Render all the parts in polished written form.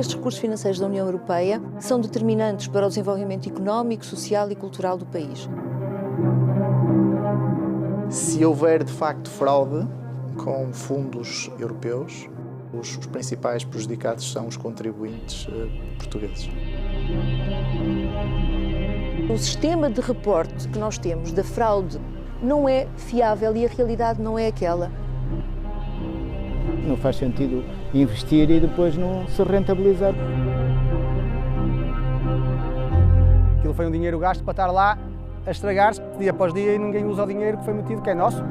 estes recursos financeiros da União Europeia são determinantes para o desenvolvimento económico, social e cultural do país. Se houver, de facto, fraude com fundos europeus, os principais prejudicados são os contribuintes portugueses. O sistema de reporte que nós temos da fraude não é fiável e a realidade não é aquela. Não faz sentido investir e depois não se rentabilizar. Aquilo foi um dinheiro gasto para estar lá a estragar-se dia após dia e ninguém usa o dinheiro que foi metido, que é nosso.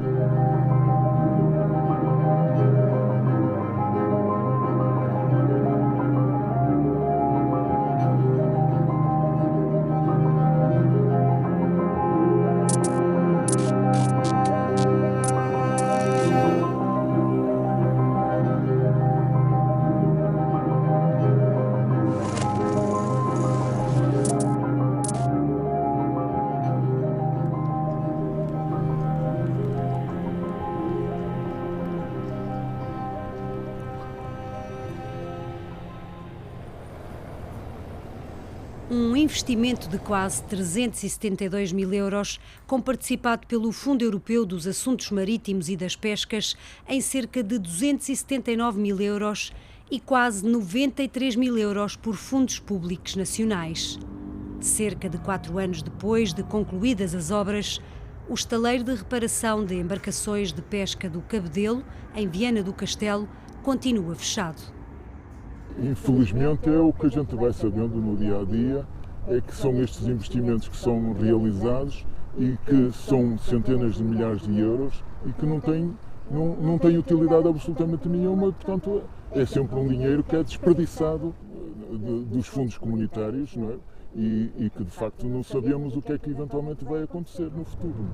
Um investimento de quase 372 mil euros, comparticipado pelo Fundo Europeu dos Assuntos Marítimos e das Pescas em cerca de 279 mil euros e quase 93 mil euros por fundos públicos nacionais. Cerca de 4 anos depois de concluídas as obras, o estaleiro de reparação de embarcações de pesca do Cabedelo, em Viana do Castelo, continua fechado. Infelizmente é o que a gente vai sabendo no dia-a-dia, é que são estes investimentos que são realizados e que são centenas de milhares de euros e que não têm utilidade absolutamente nenhuma, portanto é sempre um dinheiro que é desperdiçado dos fundos comunitários, não é? E que de facto não sabemos o que é que eventualmente vai acontecer no futuro.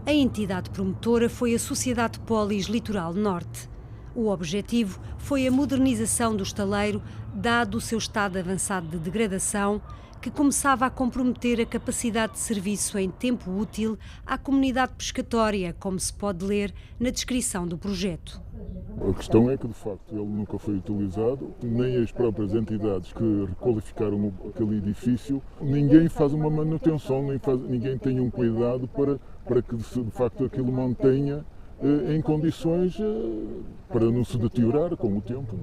A entidade promotora foi a Sociedade Polis Litoral Norte. O objetivo foi a modernização do estaleiro, dado o seu estado avançado de degradação, que começava a comprometer a capacidade de serviço em tempo útil à comunidade pescatória, como se pode ler na descrição do projeto. A questão é que, de facto, ele nunca foi utilizado, nem as próprias entidades que requalificaram aquele edifício, ninguém faz uma manutenção, ninguém tem um cuidado para que, de facto, aquilo mantenha em condições para não se deteriorar com o tempo.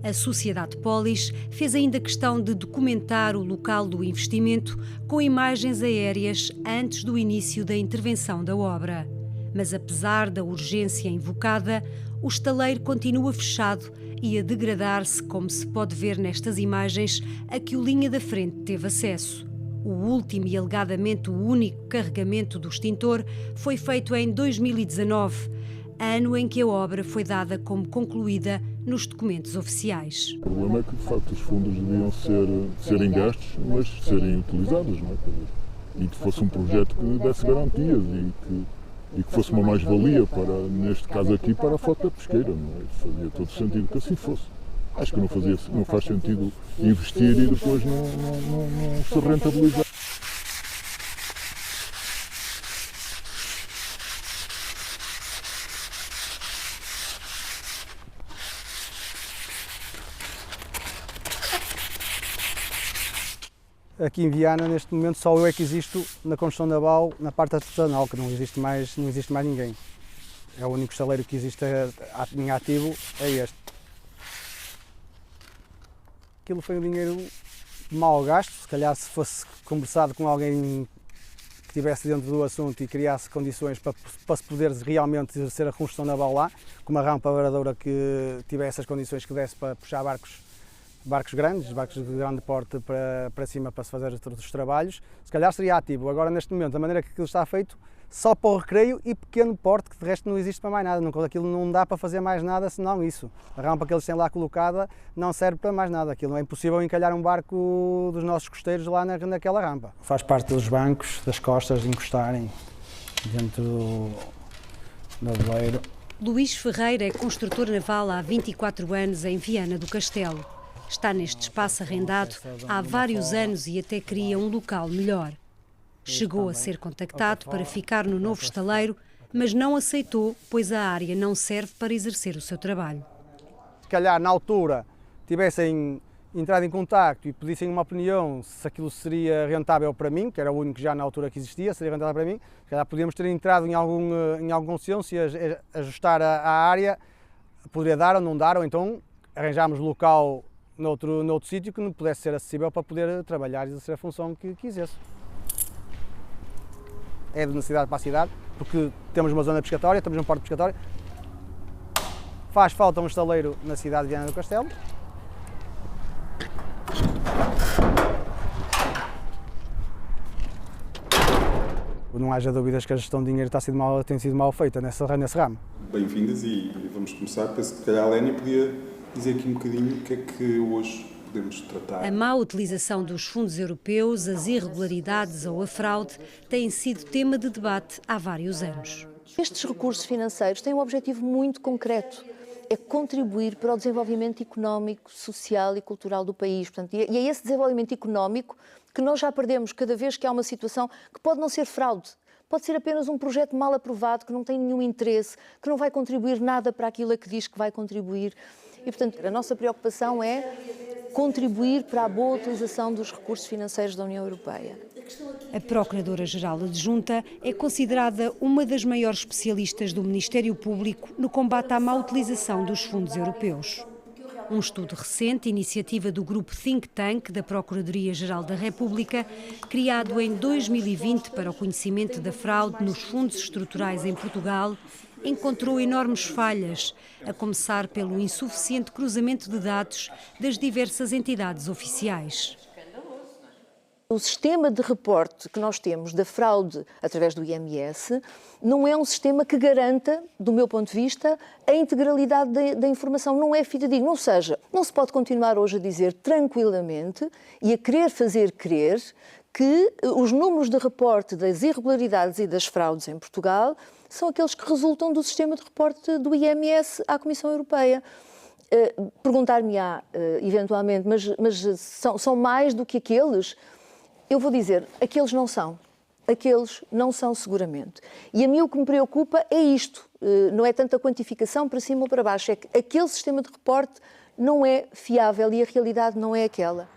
A Sociedade Polis fez ainda questão de documentar o local do investimento com imagens aéreas antes do início da intervenção da obra. Mas apesar da urgência invocada, o estaleiro continua fechado e a degradar-se, como se pode ver nestas imagens a que o Linha da Frente teve acesso. O último e alegadamente o único carregamento do extintor foi feito em 2019, ano em que a obra foi dada como concluída nos documentos oficiais. O problema é que, de facto, os fundos deviam serem gastos, mas serem utilizados, não é? E que fosse um projeto que desse garantias e que fosse uma mais-valia, neste caso aqui, para a frota pesqueira. Não é? Fazia todo sentido que assim fosse. Acho que não faz sentido investir e depois não se rentabilizar. Aqui em Viana, neste momento, só eu é que existo na construção naval, na parte artesanal, que não existe mais ninguém. É o único estaleiro que existe em ativo, é este. Aquilo foi um dinheiro mal gasto, se calhar se fosse conversado com alguém que estivesse dentro do assunto e criasse condições para se poder realmente exercer a construção naval lá, com uma rampa varadoura que tivesse essas condições que desse para puxar barcos grandes, barcos de grande porte para cima para se fazer outros trabalhos, se calhar seria ativo. Agora, neste momento, da maneira que aquilo está feito, só para o recreio e pequeno porte, que de resto não existe para mais nada. Aquilo não dá para fazer mais nada senão isso. A rampa que eles têm lá colocada não serve para mais nada. Aquilo é impossível encalhar um barco dos nossos costeiros lá naquela rampa. Faz parte dos bancos, das costas, de encostarem dentro do veleiro. Luís Ferreira é construtor naval há 24 anos em Viana do Castelo. Está neste espaço arrendado há vários anos e até queria um local melhor. Chegou a ser contactado para ficar no novo estaleiro, mas não aceitou, pois a área não serve para exercer o seu trabalho. Se calhar na altura tivessem entrado em contacto e pedissem uma opinião se aquilo seria rentável para mim, que era o único já na altura que existia, seria rentável para mim, se calhar podíamos ter entrado em algum consenso e ajustar a área, poderia dar ou não dar, ou então arranjarmos local noutro sítio que não pudesse ser acessível para poder trabalhar e exercer a função que quisesse. É de necessidade para a cidade, porque temos uma zona pescatória, temos um porto pescatório, faz falta um estaleiro na cidade de Viana do Castelo. Não haja dúvidas que a gestão de dinheiro tem sido mal feita nesse ramo. Bem-vindas e vamos começar. Penso que se calhar a Lénia podia dizer aqui um bocadinho o que é que hoje podemos tratar. A má utilização dos fundos europeus, as irregularidades ou a fraude têm sido tema de debate há vários anos. Estes recursos financeiros têm um objetivo muito concreto. É contribuir para o desenvolvimento económico, social e cultural do país. Portanto, e é esse desenvolvimento económico que nós já perdemos cada vez que há uma situação que pode não ser fraude, pode ser apenas um projeto mal aprovado, que não tem nenhum interesse, que não vai contribuir nada para aquilo a que diz que vai contribuir. E, portanto, a nossa preocupação é contribuir para a boa utilização dos recursos financeiros da União Europeia. A Procuradora-Geral Adjunta é considerada uma das maiores especialistas do Ministério Público no combate à má utilização dos fundos europeus. Um estudo recente, iniciativa do grupo Think Tank da Procuradoria-Geral da República, criado em 2020 para o conhecimento da fraude nos fundos estruturais em Portugal, encontrou enormes falhas, a começar pelo insuficiente cruzamento de dados das diversas entidades oficiais. O sistema de reporte que nós temos da fraude através do IMS não é um sistema que garanta, do meu ponto de vista, a integralidade da informação. Não é fidedigno. Ou seja, não se pode continuar hoje a dizer tranquilamente e a querer fazer crer que os números de reporte das irregularidades e das fraudes em Portugal são aqueles que resultam do sistema de reporte do IMS à Comissão Europeia. Perguntar-me-á, eventualmente, mas são mais do que aqueles? Eu vou dizer, aqueles não são. Aqueles não são seguramente. E a mim o que me preocupa é isto. Não é tanto a quantificação para cima ou para baixo. É que aquele sistema de reporte não é fiável e a realidade não é aquela.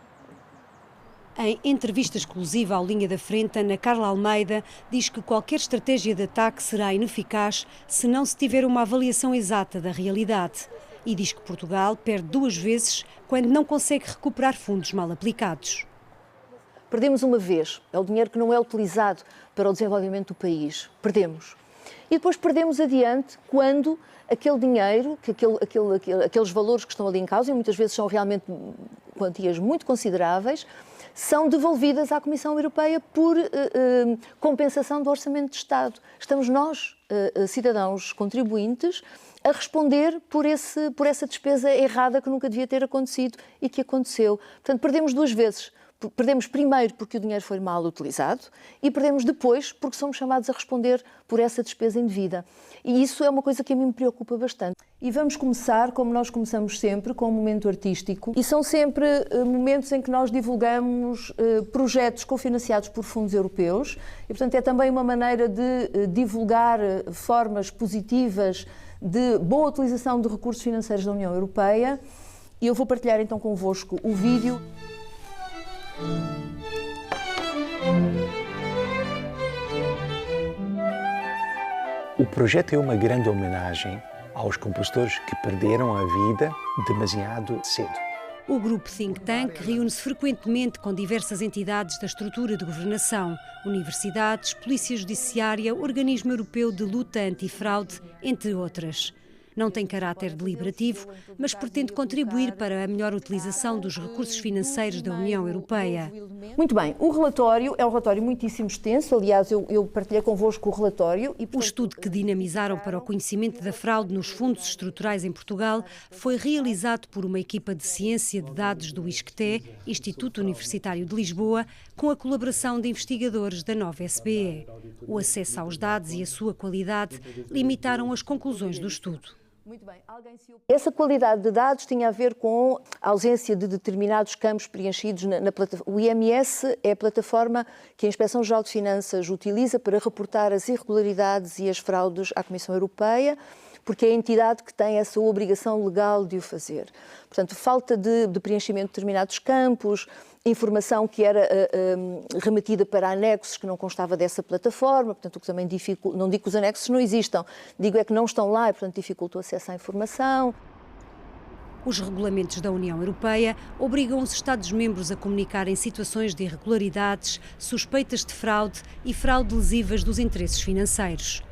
Em entrevista exclusiva ao Linha da Frente, Ana Carla Almeida diz que qualquer estratégia de ataque será ineficaz se não se tiver uma avaliação exata da realidade. E diz que Portugal perde 2 vezes quando não consegue recuperar fundos mal aplicados. Perdemos uma vez, é o dinheiro que não é utilizado para o desenvolvimento do país. Perdemos. E depois perdemos adiante quando aquele dinheiro, aqueles valores que estão ali em causa, e muitas vezes são realmente quantias muito consideráveis, são devolvidas à Comissão Europeia por compensação do Orçamento de Estado. Estamos nós, cidadãos contribuintes, a responder por essa despesa errada que nunca devia ter acontecido e que aconteceu. Portanto, perdemos 2 vezes. Perdemos primeiro porque o dinheiro foi mal utilizado e perdemos depois porque somos chamados a responder por essa despesa indevida. E isso é uma coisa que a mim me preocupa bastante. E vamos começar, como nós começamos sempre, com um momento artístico. E são sempre momentos em que nós divulgamos projetos cofinanciados por fundos europeus. E, portanto, é também uma maneira de divulgar formas positivas de boa utilização de recursos financeiros da União Europeia. E eu vou partilhar então convosco o vídeo. O projeto é uma grande homenagem aos compositores que perderam a vida demasiado cedo. O grupo Think Tank reúne-se frequentemente com diversas entidades da estrutura de governação, universidades, Polícia Judiciária, Organismo Europeu de Luta Antifraude, entre outras. Não tem caráter deliberativo, mas pretende contribuir para a melhor utilização dos recursos financeiros da União Europeia. Muito bem, o relatório é um relatório muitíssimo extenso, aliás, eu partilhei convosco o relatório. O estudo que dinamizaram para o conhecimento da fraude nos fundos estruturais em Portugal foi realizado por uma equipa de ciência de dados do ISCTE, Instituto Universitário de Lisboa, com a colaboração de investigadores da nova SBE. O acesso aos dados e a sua qualidade limitaram as conclusões do estudo. Muito bem. Essa qualidade de dados tinha a ver com a ausência de determinados campos preenchidos na plataforma. O IMS é a plataforma que a Inspeção-Geral de Finanças utiliza para reportar as irregularidades e as fraudes à Comissão Europeia. porque é a entidade que tem essa obrigação legal de o fazer. Portanto, falta de preenchimento de determinados campos, informação que era remetida para anexos que não constava dessa plataforma, portanto, o que também dificulta, não digo que os anexos não existam, digo é que não estão lá e, portanto, dificulta o acesso à informação. Os regulamentos da União Europeia obrigam os Estados-membros a comunicar em situações de irregularidades, suspeitas de fraude e fraude lesivas dos interesses financeiros.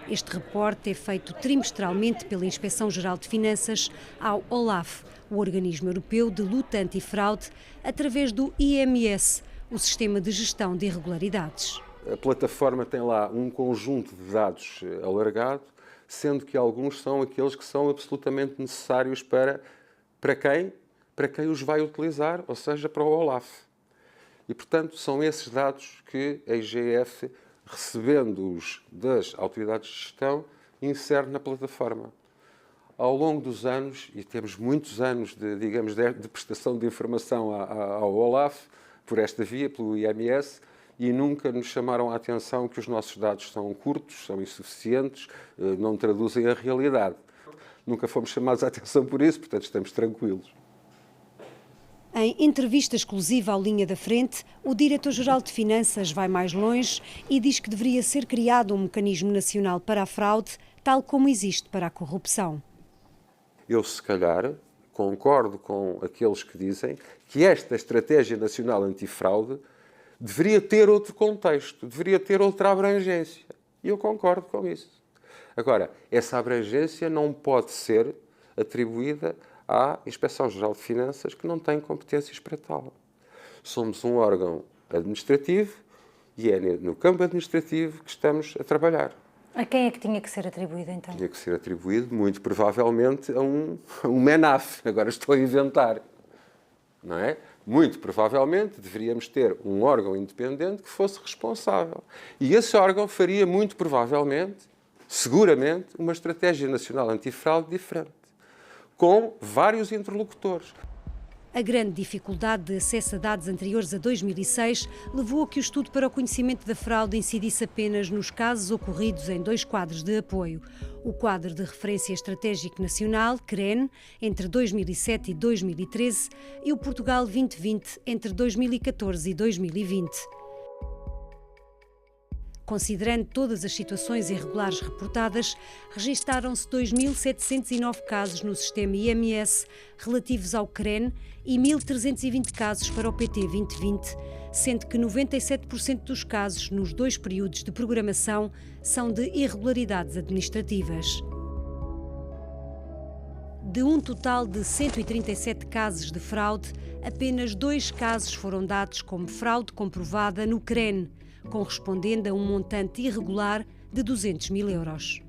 Este reporte é feito trimestralmente pela Inspeção-Geral de Finanças ao OLAF, o Organismo Europeu de Luta Antifraude, através do IMS, o Sistema de Gestão de Irregularidades. A plataforma tem lá um conjunto de dados alargado, sendo que alguns são aqueles que são absolutamente necessários para quem os vai utilizar, ou seja, para o OLAF. E, portanto, são esses dados que a IGF, recebendo-os das autoridades de gestão, insere na plataforma. Ao longo dos anos, e temos muitos anos de prestação de informação ao OLAF, por esta via, pelo IMS, e nunca nos chamaram a atenção que os nossos dados são curtos, são insuficientes, não traduzem a realidade. Nunca fomos chamados a atenção por isso, portanto estamos tranquilos. Em entrevista exclusiva ao Linha da Frente, o Diretor-Geral de Finanças vai mais longe e diz que deveria ser criado um mecanismo nacional para a fraude, tal como existe para a corrupção. Eu, se calhar, concordo com aqueles que dizem que esta Estratégia Nacional Antifraude deveria ter outro contexto, deveria ter outra abrangência. E eu concordo com isso. Agora, essa abrangência não pode ser atribuída à Inspeção-Geral de Finanças, que não tem competências para tal. Somos um órgão administrativo e é no campo administrativo que estamos a trabalhar. A quem é que tinha que ser atribuído, então? Tinha que ser atribuído, muito provavelmente, a um MENAF. Agora estou a inventar. Não é? Muito provavelmente deveríamos ter um órgão independente que fosse responsável. E esse órgão faria muito provavelmente, seguramente, uma estratégia nacional antifraude diferente, com vários interlocutores. A grande dificuldade de acesso a dados anteriores a 2006 levou a que o estudo para o conhecimento da fraude incidisse apenas nos casos ocorridos em 2 quadros de apoio. O Quadro de Referência Estratégico Nacional, CREN, entre 2007 e 2013, e o Portugal 2020, entre 2014 e 2020. Considerando todas as situações irregulares reportadas, registaram-se 2.709 casos no sistema IMS relativos ao CREN e 1.320 casos para o PT 2020, sendo que 97% dos casos nos 2 períodos de programação são de irregularidades administrativas. De um total de 137 casos de fraude, apenas 2 casos foram dados como fraude comprovada no CREN, correspondendo a um montante irregular de 200 mil euros.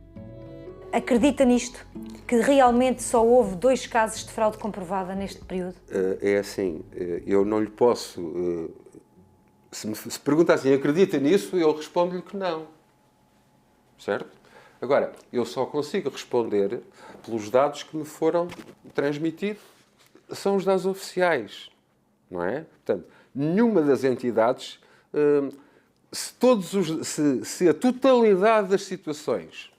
Acredita nisto? Que realmente só houve 2 casos de fraude comprovada neste período? É assim, eu não lhe posso... Se me pergunta assim, acredita nisso, eu respondo-lhe que não. Certo? Agora, eu só consigo responder pelos dados que me foram transmitidos. São os dados oficiais, não é? Portanto, nenhuma das entidades... Se a totalidade das situações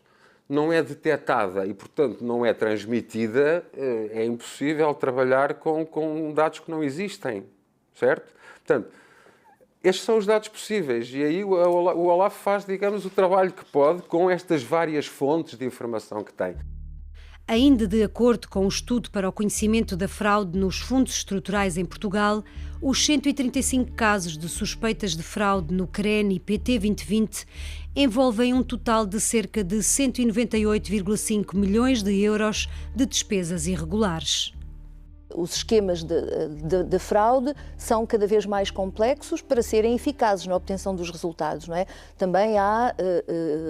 não é detectada e, portanto, não é transmitida, é impossível trabalhar com dados que não existem, certo? Portanto, estes são os dados possíveis e aí o OLAF faz, digamos, o trabalho que pode com estas várias fontes de informação que tem. Ainda de acordo com o estudo para o conhecimento da fraude nos fundos estruturais em Portugal, os 135 casos de suspeitas de fraude no CREN e PT 2020 envolvem um total de cerca de 198,5 milhões de euros de despesas irregulares. Os esquemas de fraude são cada vez mais complexos para serem eficazes na obtenção dos resultados, não é? Também há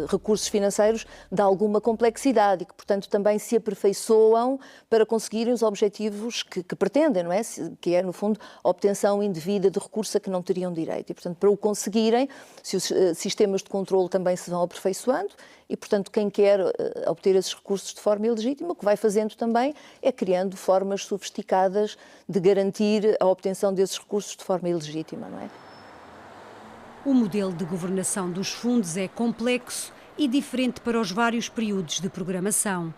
recursos financeiros de alguma complexidade e que, portanto, também se aperfeiçoam para conseguirem os objetivos que pretendem, não é? Que é, no fundo, a obtenção indevida de recursos a que não teriam direito. E, portanto, para o conseguirem, se os sistemas de controle também se vão aperfeiçoando e, portanto, quem quer obter esses recursos de forma ilegítima, o que vai fazendo também é criando formas sofisticadas de garantir a obtenção desses recursos de forma ilegítima, não é? O modelo de governação dos fundos é complexo e diferente para os vários períodos de programação.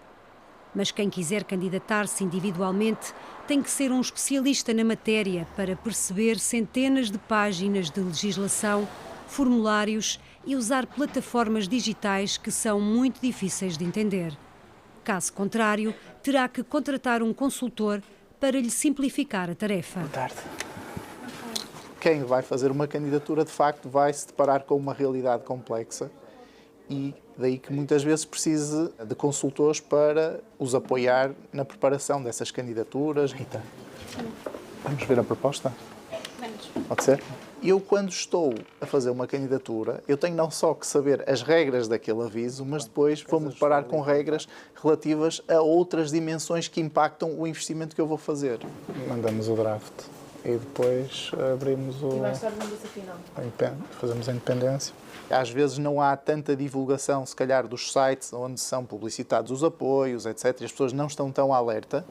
Mas quem quiser candidatar-se individualmente tem que ser um especialista na matéria para perceber centenas de páginas de legislação, formulários e usar plataformas digitais que são muito difíceis de entender. Caso contrário, terá que contratar um consultor para lhe simplificar a tarefa. Boa tarde. Quem vai fazer uma candidatura, de facto, vai se deparar com uma realidade complexa e daí que muitas vezes precise de consultores para os apoiar na preparação dessas candidaturas. Rita, vamos ver a proposta? Pode ser? Eu, quando estou a fazer uma candidatura, eu tenho não só que saber as regras daquele aviso, mas depois vou-me deparar com regras relativas a outras dimensões que impactam o investimento que eu vou fazer. Mandamos o draft e depois abrimos o... E mais tarde manda-se a final. Fazemos a independência. Às vezes não há tanta divulgação, se calhar, dos sites onde são publicitados os apoios, etc. E as pessoas não estão tão alerta.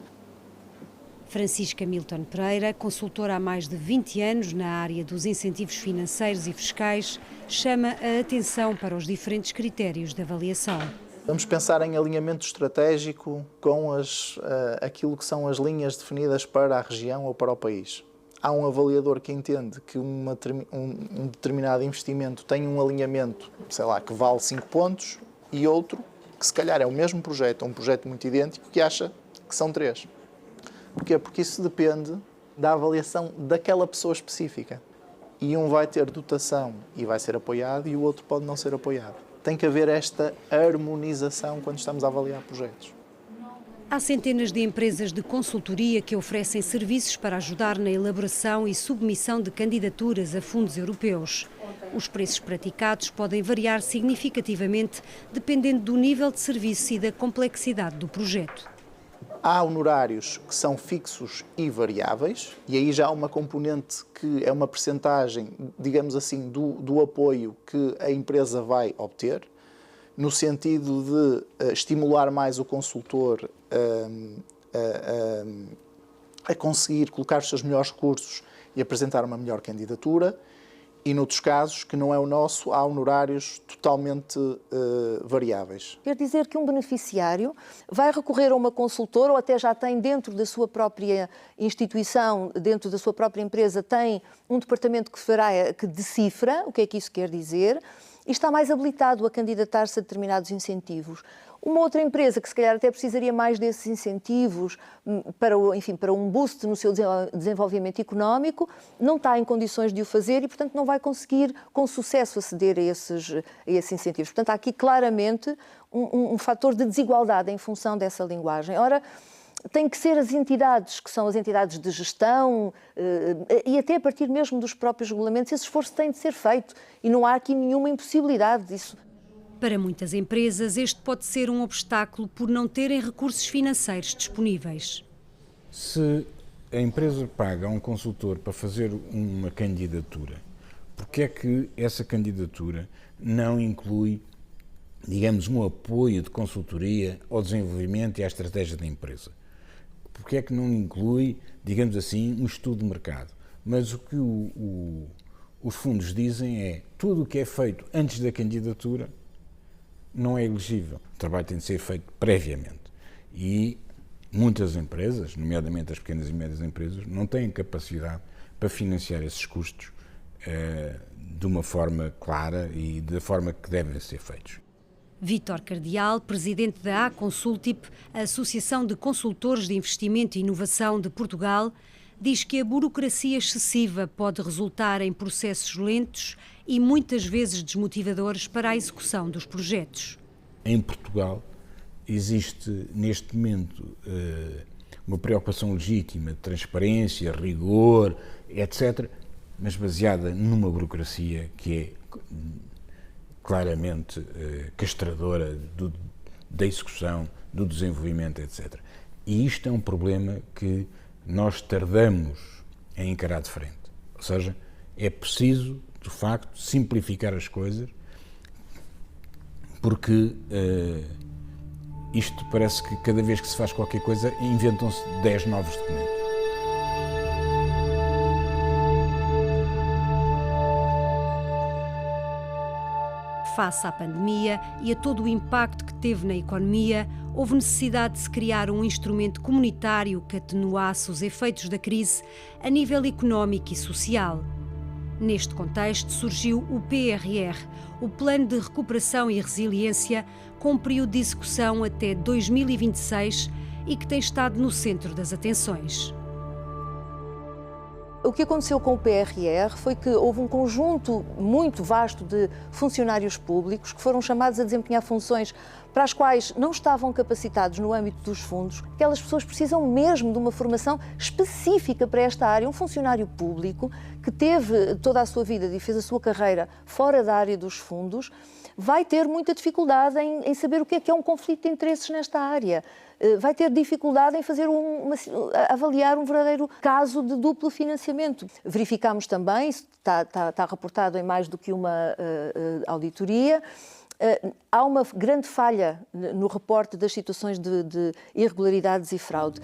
Francisca Milton Pereira, consultora há mais de 20 anos na área dos incentivos financeiros e fiscais, chama a atenção para os diferentes critérios de avaliação. Vamos pensar em alinhamento estratégico com aquilo que são as linhas definidas para a região ou para o país. Há um avaliador que entende que um determinado investimento tem um alinhamento, sei lá, que vale 5 pontos, e outro que se calhar é o mesmo projeto, um projeto muito idêntico, que acha que são 3. Porquê? Porque isso depende da avaliação daquela pessoa específica. E um vai ter dotação e vai ser apoiado e o outro pode não ser apoiado. Tem que haver esta harmonização quando estamos a avaliar projetos. Há centenas de empresas de consultoria que oferecem serviços para ajudar na elaboração e submissão de candidaturas a fundos europeus. Os preços praticados podem variar significativamente dependendo do nível de serviço e da complexidade do projeto. Há honorários que são fixos e variáveis, e aí já há uma componente que é uma percentagem, digamos assim, do apoio que a empresa vai obter, no sentido de estimular mais o consultor a conseguir colocar os seus melhores recursos e apresentar uma melhor candidatura. E noutros casos, que não é o nosso, há honorários totalmente variáveis. Quer dizer que um beneficiário vai recorrer a uma consultora ou até já tem dentro da sua própria instituição, dentro da sua própria empresa, tem um departamento que decifra o que é que isso quer dizer e está mais habilitado a candidatar-se a determinados incentivos. Uma outra empresa que se calhar até precisaria mais desses incentivos para um boost no seu desenvolvimento económico, não está em condições de o fazer e, portanto, não vai conseguir com sucesso aceder a esses incentivos. Portanto, há aqui claramente um fator de desigualdade em função dessa linguagem. Ora, tem que ser as entidades, que são as entidades de gestão, e até a partir mesmo dos próprios regulamentos, esse esforço tem de ser feito e não há aqui nenhuma impossibilidade disso. Para muitas empresas, este pode ser um obstáculo por não terem recursos financeiros disponíveis. Se a empresa paga a um consultor para fazer uma candidatura, porque é que essa candidatura não inclui, digamos, um apoio de consultoria ao desenvolvimento e à estratégia da empresa? Porque é que não inclui, digamos assim, um estudo de mercado? Mas o que os fundos dizem é tudo o que é feito antes da candidatura não é elegível. O trabalho tem de ser feito previamente. E muitas empresas, nomeadamente as pequenas e médias empresas, não têm capacidade para financiar esses custos de uma forma clara e da forma que devem ser feitos. Vítor Cardial, presidente da Aconsultip, a Associação de Consultores de Investimento e Inovação de Portugal, diz que a burocracia excessiva pode resultar em processos lentos e muitas vezes desmotivadores para a execução dos projetos. Em Portugal existe neste momento uma preocupação legítima de transparência, rigor, etc., mas baseada numa burocracia que é claramente castradora da execução, do desenvolvimento, etc. E isto é um problema que nós tardamos em encarar de frente. Ou seja, é preciso, de facto, simplificar as coisas, porque isto parece que cada vez que se faz qualquer coisa inventam-se 10 novos documentos. Face à pandemia e a todo o impacto que teve na economia, houve necessidade de se criar um instrumento comunitário que atenuasse os efeitos da crise a nível económico e social. Neste contexto surgiu o PRR, o Plano de Recuperação e Resiliência, com um período de execução até 2026 e que tem estado no centro das atenções. O que aconteceu com o PRR foi que houve um conjunto muito vasto de funcionários públicos que foram chamados a desempenhar funções para as quais não estavam capacitados no âmbito dos fundos. Aquelas pessoas precisam mesmo de uma formação específica para esta área. Um funcionário público que teve toda a sua vida e fez a sua carreira fora da área dos fundos vai ter muita dificuldade em saber o que é um conflito de interesses nesta área. Vai ter dificuldade em fazer avaliar um verdadeiro caso de duplo financiamento. Verificámos também, está reportado em mais do que uma auditoria, há uma grande falha no reporte das situações de irregularidades e fraude.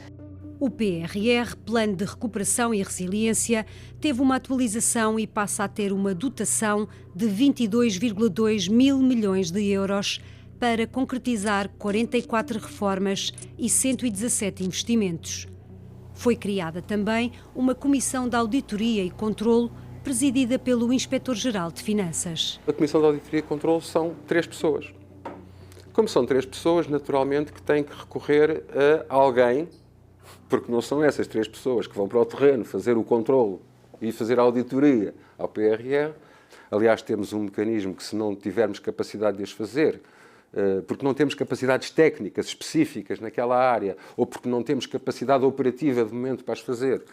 O PRR, Plano de Recuperação e Resiliência, teve uma atualização e passa a ter uma dotação de 22,2 mil milhões de euros para concretizar 44 reformas e 117 investimentos. Foi criada também uma comissão de auditoria e controlo presidida pelo Inspetor-Geral de Finanças. A Comissão de Auditoria e Controlo são 3 pessoas. Como são 3 pessoas, naturalmente que têm que recorrer a alguém, porque não são essas 3 pessoas que vão para o terreno fazer o controlo e fazer a auditoria ao PRR. Aliás, temos um mecanismo que, se não tivermos capacidade de as fazer, porque não temos capacidades técnicas específicas naquela área ou porque não temos capacidade operativa de momento para as fazer,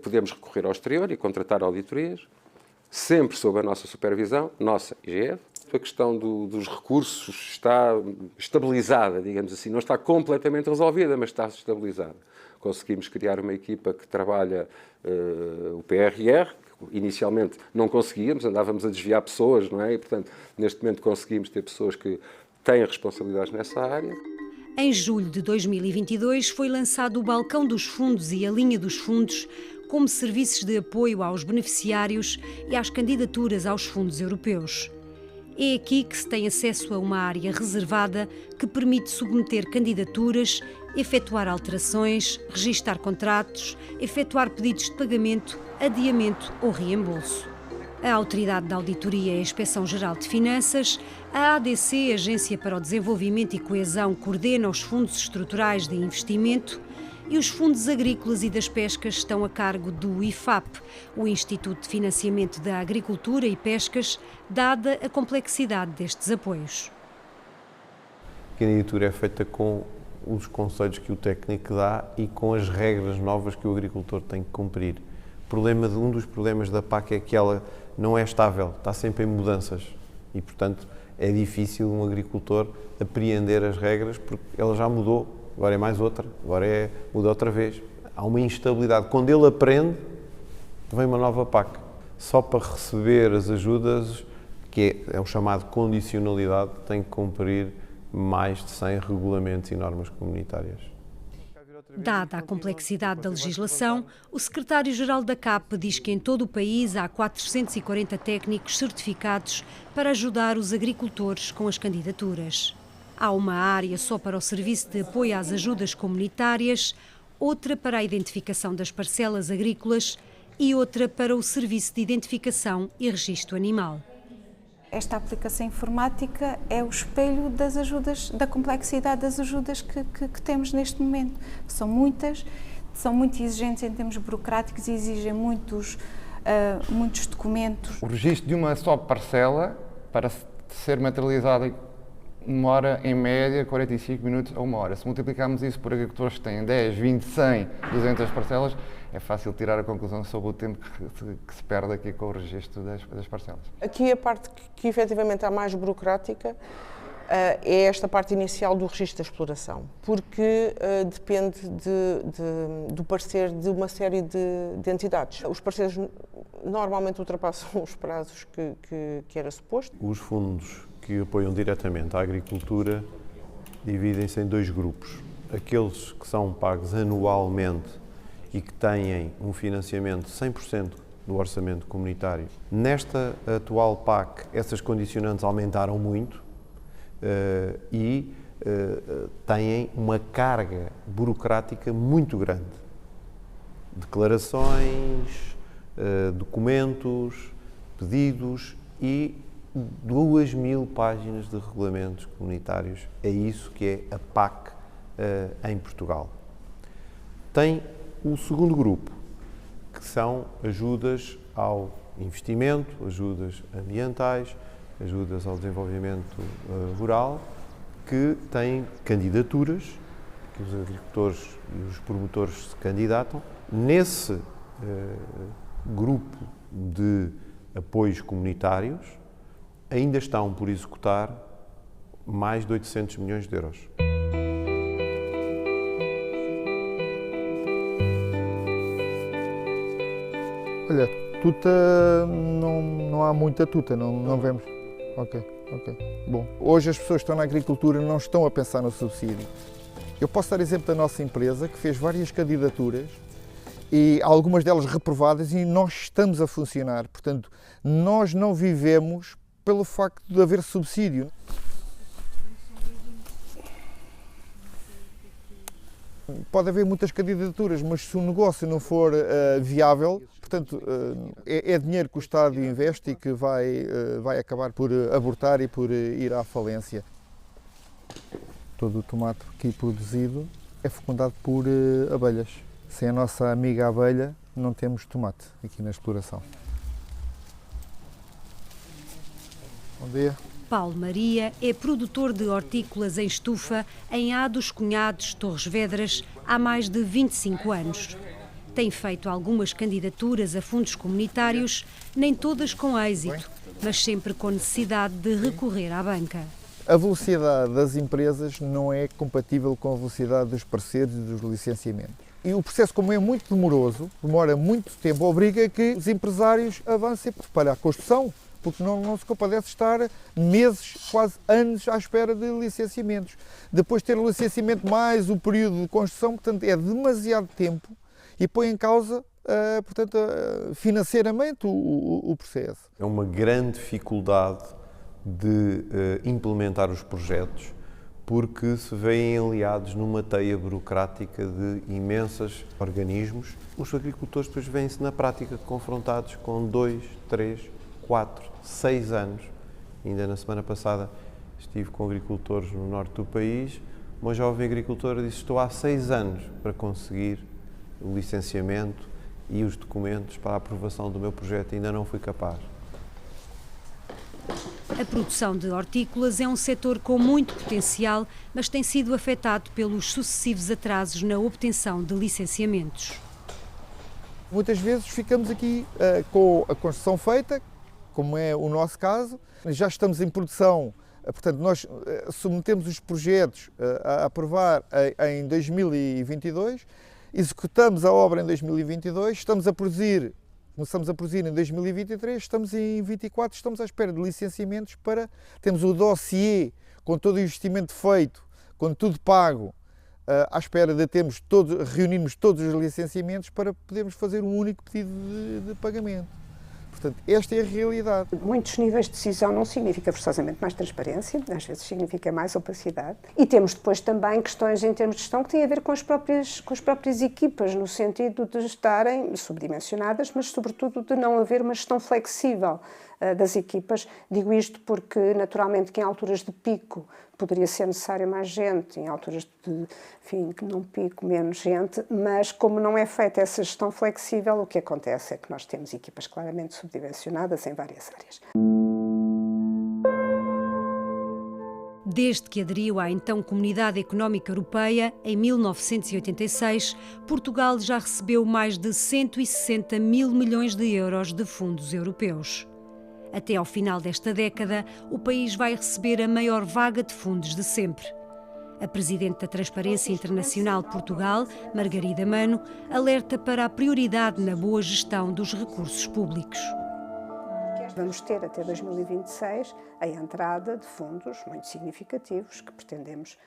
podemos recorrer ao exterior e contratar auditorias, sempre sob a nossa supervisão, nossa IGF. A questão dos recursos está estabilizada, digamos assim, não está completamente resolvida, mas está estabilizada. Conseguimos criar uma equipa que trabalha o PRR, que inicialmente não conseguíamos, andávamos a desviar pessoas, não é? E, portanto, neste momento conseguimos ter pessoas que têm responsabilidades nessa área. Em julho de 2022 foi lançado o Balcão dos Fundos e a Linha dos Fundos como serviços de apoio aos beneficiários e às candidaturas aos fundos europeus. É aqui que se tem acesso a uma área reservada que permite submeter candidaturas, efetuar alterações, registar contratos, efetuar pedidos de pagamento, adiamento ou reembolso. A Autoridade de Auditoria e Inspeção-Geral de Finanças, a ADC, Agência para o Desenvolvimento e Coesão, coordena os fundos estruturais de investimento e os fundos agrícolas e das pescas estão a cargo do IFAP, o Instituto de Financiamento da Agricultura e Pescas, dada a complexidade destes apoios. A candidatura é feita com os conselhos que o técnico dá e com as regras novas que o agricultor tem que cumprir. Um dos problemas da PAC é que ela não é estável, está sempre em mudanças e, portanto, é difícil um agricultor apreender as regras porque ela já mudou, agora é mais outra, muda outra vez. Há uma instabilidade. Quando ele aprende, vem uma nova PAC. Só para receber as ajudas, que é o chamado condicionalidade, tem que cumprir mais de 100 regulamentos e normas comunitárias. Dada a complexidade da legislação, o secretário-geral da CAP diz que em todo o país há 440 técnicos certificados para ajudar os agricultores com as candidaturas. Há uma área só para o Serviço de Apoio às Ajudas Comunitárias, outra para a identificação das parcelas agrícolas e outra para o Serviço de Identificação e Registro Animal. Esta aplicação informática é o espelho das ajudas, da complexidade das ajudas que temos neste momento. São muitas, são muito exigentes em termos burocráticos e exigem muitos documentos. O registro de uma só parcela, para ser materializada, demora em média 45 minutos a 1 hora. Se multiplicarmos isso por agricultores que têm 10, 20, 100, 200 parcelas, é fácil tirar a conclusão sobre o tempo que se perde aqui com o registro das parcelas. Aqui a parte que efetivamente é mais burocrática é esta parte inicial do registro da exploração, porque depende do parecer de uma série de entidades. Os parceiros normalmente ultrapassam os prazos que era suposto. Os fundos que apoiam diretamente a agricultura dividem-se em 2 grupos. Aqueles que são pagos anualmente e que têm um financiamento 100% do orçamento comunitário. Nesta atual PAC, essas condicionantes aumentaram muito e têm uma carga burocrática muito grande. Declarações, documentos, pedidos e 2.000 páginas de regulamentos comunitários. É isso que é a PAC em Portugal. Tem o segundo grupo, que são ajudas ao investimento, ajudas ambientais, ajudas ao desenvolvimento rural, que têm candidaturas, que os agricultores e os promotores se candidatam. Nesse grupo de apoios comunitários, ainda estão por executar mais de 800 milhões de euros. Olha, tuta, não há muita tuta, não vemos. Ok. Bom, hoje as pessoas que estão na agricultura não estão a pensar no subsídio. Eu posso dar exemplo da nossa empresa, que fez várias candidaturas e algumas delas reprovadas e nós estamos a funcionar. Portanto, nós não vivemos pelo facto de haver subsídio. Pode haver muitas candidaturas, mas se o negócio não for viável, portanto, é dinheiro que o Estado investe e que vai acabar por abortar e por ir à falência. Todo o tomate aqui produzido é fecundado por abelhas. Sem a nossa amiga abelha, não temos tomate aqui na exploração. Bom dia. Paulo Maria é produtor de hortícolas em estufa em A dos Cunhados, Torres Vedras, há mais de 25 anos. Tem feito algumas candidaturas a fundos comunitários, nem todas com êxito, mas sempre com necessidade de recorrer à banca. A velocidade das empresas não é compatível com a velocidade dos parceiros e dos licenciamentos. E o processo, como é muito demoroso, demora muito tempo, obriga a que os empresários avancem para a construção, porque não se compadece estar meses, quase anos à espera de licenciamentos. Depois ter o licenciamento mais o período de construção, portanto, é demasiado tempo e põe em causa, portanto, financeiramente o processo. É uma grande dificuldade de implementar os projetos, porque se veem aliados numa teia burocrática de imensos organismos. Os agricultores depois vêm-se na prática confrontados com 2, 3, 4, 6 anos. Ainda na semana passada estive com agricultores no norte do país. Uma jovem agricultora disse: estou há 6 anos para conseguir o licenciamento e os documentos para a aprovação do meu projeto e ainda não fui capaz. A produção de hortícolas é um setor com muito potencial, mas tem sido afetado pelos sucessivos atrasos na obtenção de licenciamentos. Muitas vezes ficamos aqui com a construção feita, como é o nosso caso, já estamos em produção, portanto nós submetemos os projetos a aprovar em 2022, executamos a obra em 2022, começamos a produzir em 2023, estamos em 2024, estamos à espera de licenciamentos para termos o dossiê com todo o investimento feito, com tudo pago, à espera de reunirmos todos os licenciamentos para podermos fazer um único pedido de pagamento. Portanto, esta é a realidade. Muitos níveis de decisão não significa forçosamente mais transparência, às vezes significa mais opacidade. E temos depois também questões em termos de gestão que têm a ver com as próprias equipas, no sentido de estarem subdimensionadas, mas sobretudo de não haver uma gestão flexível das equipas. Digo isto porque, naturalmente, que em alturas de pico poderia ser necessária mais gente, em alturas de, não pico, menos gente, mas como não é feita essa gestão flexível, o que acontece é que nós temos equipas claramente subdimensionadas em várias áreas. Desde que aderiu à então Comunidade Económica Europeia, em 1986, Portugal já recebeu mais de 160 mil milhões de euros de fundos europeus. Até ao final desta década, o país vai receber a maior vaga de fundos de sempre. A Presidente da Transparência Internacional Portugal, Margarida Mano, alerta para a prioridade na boa gestão dos recursos públicos. Vamos ter até 2026 a entrada de fundos muito significativos que pretendemos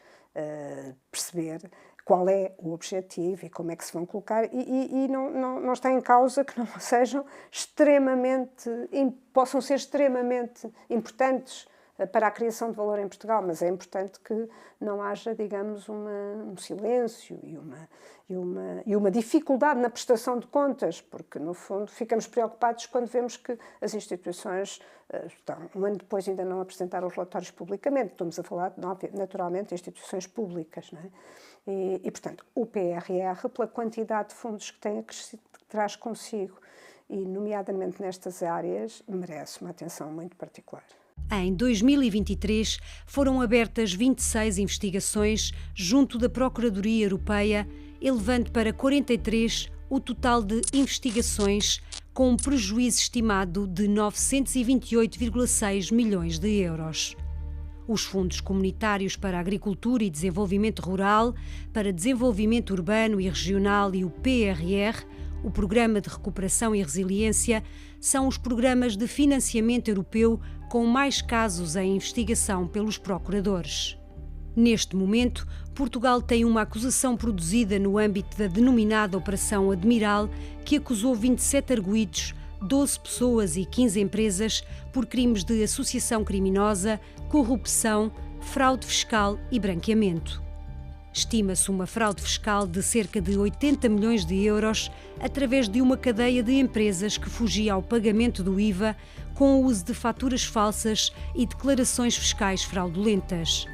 perceber qual é o objetivo e como é que se vão colocar, e não está em causa que não sejam possam ser extremamente importantes para a criação de valor em Portugal, mas é importante que não haja, digamos, um silêncio e uma dificuldade na prestação de contas, porque, no fundo, ficamos preocupados quando vemos que as instituições um ano depois ainda não apresentaram os relatórios publicamente. Estamos a falar, naturalmente, de instituições públicas, não é? E, portanto, o PRR, pela quantidade de fundos que traz consigo, e nomeadamente nestas áreas, merece uma atenção muito particular. Em 2023, foram abertas 26 investigações junto da Procuradoria Europeia, elevando para 43 o total de investigações, com um prejuízo estimado de 928,6 milhões de euros. Os fundos comunitários para a agricultura e desenvolvimento rural, para desenvolvimento urbano e regional e o PRR, o Programa de Recuperação e Resiliência, são os programas de financiamento europeu com mais casos em investigação pelos procuradores. Neste momento, Portugal tem uma acusação produzida no âmbito da denominada Operação Admiral, que acusou 27 arguidos, 12 pessoas e 15 empresas por crimes de associação criminosa, corrupção, fraude fiscal e branqueamento. Estima-se uma fraude fiscal de cerca de 80 milhões de euros através de uma cadeia de empresas que fugia ao pagamento do IVA com o uso de faturas falsas e declarações fiscais fraudulentas.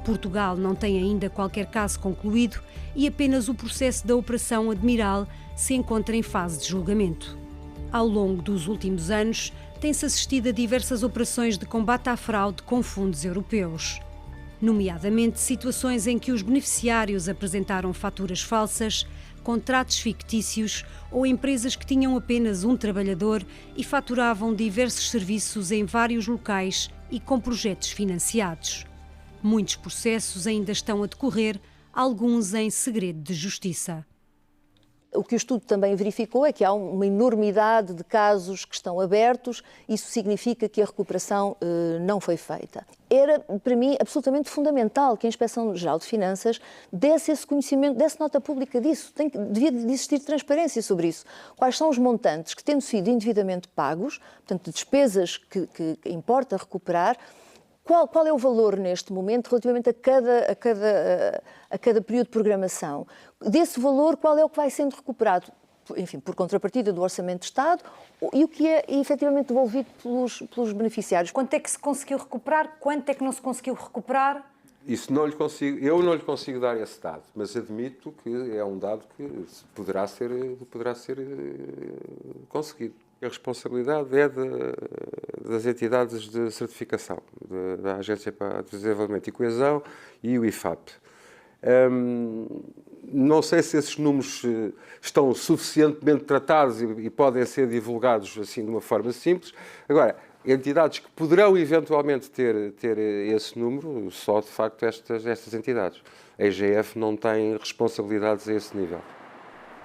Portugal não tem ainda qualquer caso concluído e apenas o processo da Operação Admiral se encontra em fase de julgamento. Ao longo dos últimos anos, tem-se assistido a diversas operações de combate à fraude com fundos europeus, nomeadamente situações em que os beneficiários apresentaram faturas falsas, contratos fictícios ou empresas que tinham apenas um trabalhador e faturavam diversos serviços em vários locais e com projetos financiados. Muitos processos ainda estão a decorrer, alguns em segredo de justiça. O que o estudo também verificou é que há uma enormidade de casos que estão abertos, isso significa que a recuperação não foi feita. Era, para mim, absolutamente fundamental que a Inspeção-Geral de Finanças desse esse conhecimento, desse nota pública disso. Devia de existir transparência sobre isso. Quais são os montantes que, tendo sido indevidamente pagos, portanto, de despesas que importa recuperar, qual é o valor neste momento relativamente a cada período de programação? Desse valor, qual é o que vai sendo recuperado? Enfim, por contrapartida do Orçamento de Estado e o que é efetivamente devolvido pelos beneficiários. Quanto é que se conseguiu recuperar? Quanto é que não se conseguiu recuperar? Isso eu não lhe consigo dar esse dado, mas admito que é um dado que poderá ser conseguido. A responsabilidade é das entidades de certificação, da Agência para o Desenvolvimento e Coesão e o IFAP. Não sei se esses números estão suficientemente tratados e podem ser divulgados assim de uma forma simples. Agora, entidades que poderão eventualmente ter esse número, só de facto estas entidades. A IGF não tem responsabilidades a esse nível.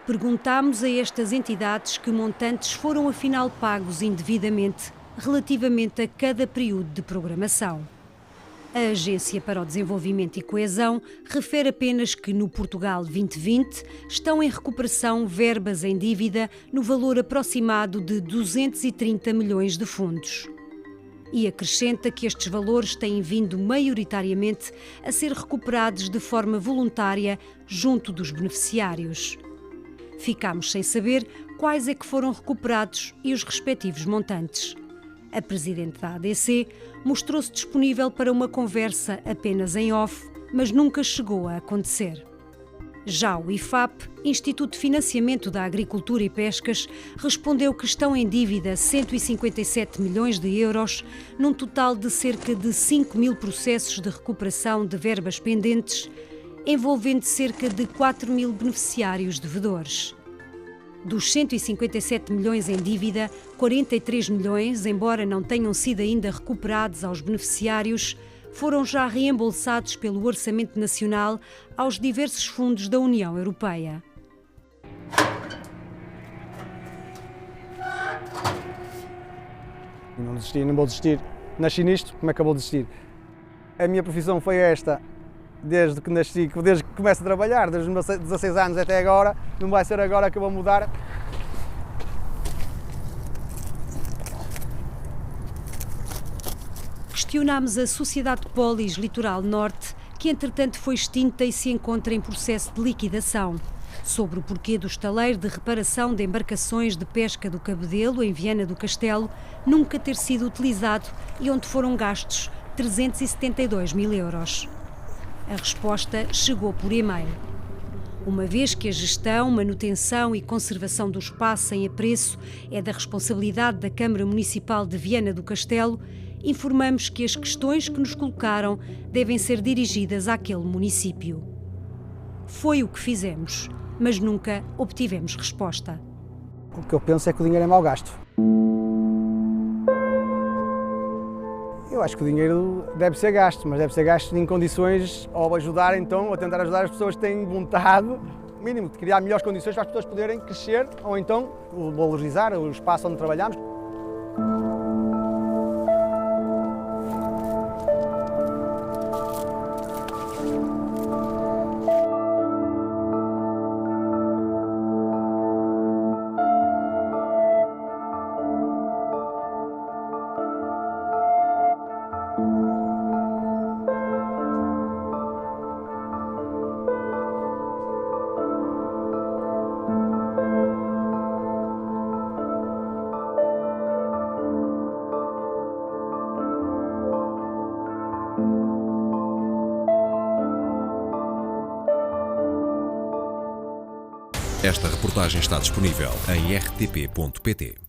Perguntámos a estas entidades que montantes foram afinal pagos indevidamente relativamente a cada período de programação. A Agência para o Desenvolvimento e Coesão refere apenas que no Portugal 2020 estão em recuperação verbas em dívida no valor aproximado de 230 milhões de fundos. E acrescenta que estes valores têm vindo maioritariamente a ser recuperados de forma voluntária junto dos beneficiários. Ficámos sem saber quais é que foram recuperados e os respectivos montantes. A Presidente da ADC mostrou-se disponível para uma conversa apenas em off, mas nunca chegou a acontecer. Já o IFAP, Instituto de Financiamento da Agricultura e Pescas, respondeu que estão em dívida 157 milhões de euros, num total de cerca de 5 mil processos de recuperação de verbas pendentes, envolvendo cerca de 4 mil beneficiários devedores. Dos 157 milhões em dívida, 43 milhões, embora não tenham sido ainda recuperados aos beneficiários, foram já reembolsados pelo Orçamento Nacional aos diversos fundos da União Europeia. Não desisti, não vou desistir. Nasci nisto, como é que eu vou desistir? A minha profissão foi esta. desde que nasci, desde que começo a trabalhar, desde os meus 16 anos até agora, não vai ser agora que eu vou mudar. Questionámos a Sociedade Polis Litoral Norte, que entretanto foi extinta e se encontra em processo de liquidação, sobre o porquê do estaleiro de reparação de embarcações de pesca do Cabedelo, em Viana do Castelo, nunca ter sido utilizado e onde foram gastos 372 mil euros. A resposta chegou por e-mail. Uma vez que a gestão, manutenção e conservação do espaço em apreço é da responsabilidade da Câmara Municipal de Viana do Castelo, informamos que as questões que nos colocaram devem ser dirigidas àquele município. Foi o que fizemos, mas nunca obtivemos resposta. O que eu penso é que o dinheiro é mal gasto. Eu acho que o dinheiro deve ser gasto, mas deve ser gasto em condições ou ajudar então, ou tentar ajudar as pessoas que têm vontade, mínimo, de criar melhores condições para as pessoas poderem crescer ou então valorizar o espaço onde trabalhamos. Esta reportagem está disponível em rtp.pt.